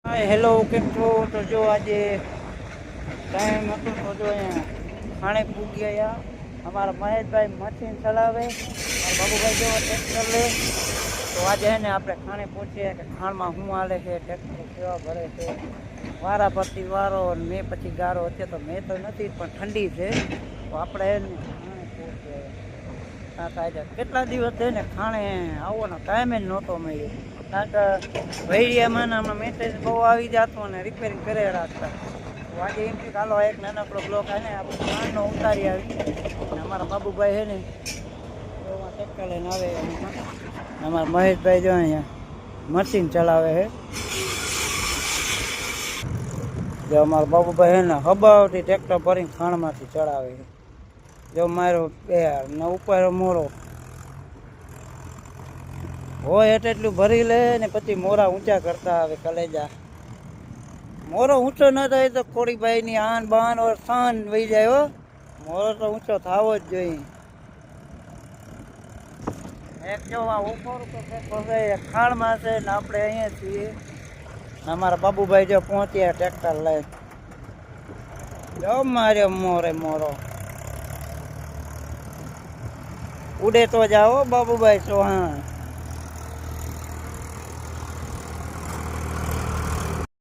Hi hello કેમ છો? તો જો આજે ટાઈમ હતો તો જો અહીંયા ખાણે પૂગ્યા અમારા મહેશભાઈ મશીન ચલાવે, મારા બાબુભાઈ જો ટ્રેક્ટર લે. તો આજે હે ને આપણે ખાણે પહોંચીએ કે ખાણમાં શું હાલે છે, ટ્રેક્ટર કેવા ભરે છે, વારા પરથી વારો મેં પછી ગારો છે. તો મેં તો નથી પણ ઠંડી છે. તો આપણે એને ખાણે પહોંચીએ. આજે કેટલા દિવસ થઈને ખાણે આવવાનો ટાઈમ જ નહોતો મળ્યો, કારણ કે ભૈરિયામાં હમણાં મેસેજ બહુ આવી જતો અને રિપેરિંગ કરી રાખતા. તો આજે એમ કે હાલો એક નાનકડો બ્લોક આવે ને આપણે ખાંડનો ઉતારી આવી. અને અમારા બાબુભાઈ છે ને એમાં ટ્રેક્ટર લઈને આવે. અમારા મહેશભાઈ જો અહીંયા મશીન ચલાવે છે. જો અમારા બાબુભાઈ છે ને હબાવથી ટ્રેક્ટર ભરીને ખાણમાંથી ચડાવે છે. જો મારો બે ને ઉપર મોરો હોય એટલું ભરી લે ને પછી મોરા ઊંચા કરતા આવે. કલેજા મોરો ઊંચો ન થાય તો ખોડીભાઈ ની આન બાન ઓર શાન વહી જાય. હો, મોરો તો ઊંચો થવો જ જોઈએ. એક જો આ ઉપર ખાણમાં છે ને આપણે અહીંયા છીએ. અમારા બાબુભાઈ જો પહોંચ્યા ટ્રેક્ટર લઈ. જો માર્યો મોરે મોરો ઉડે તો જાઓ બાબુભાઈ ચૌહાણ.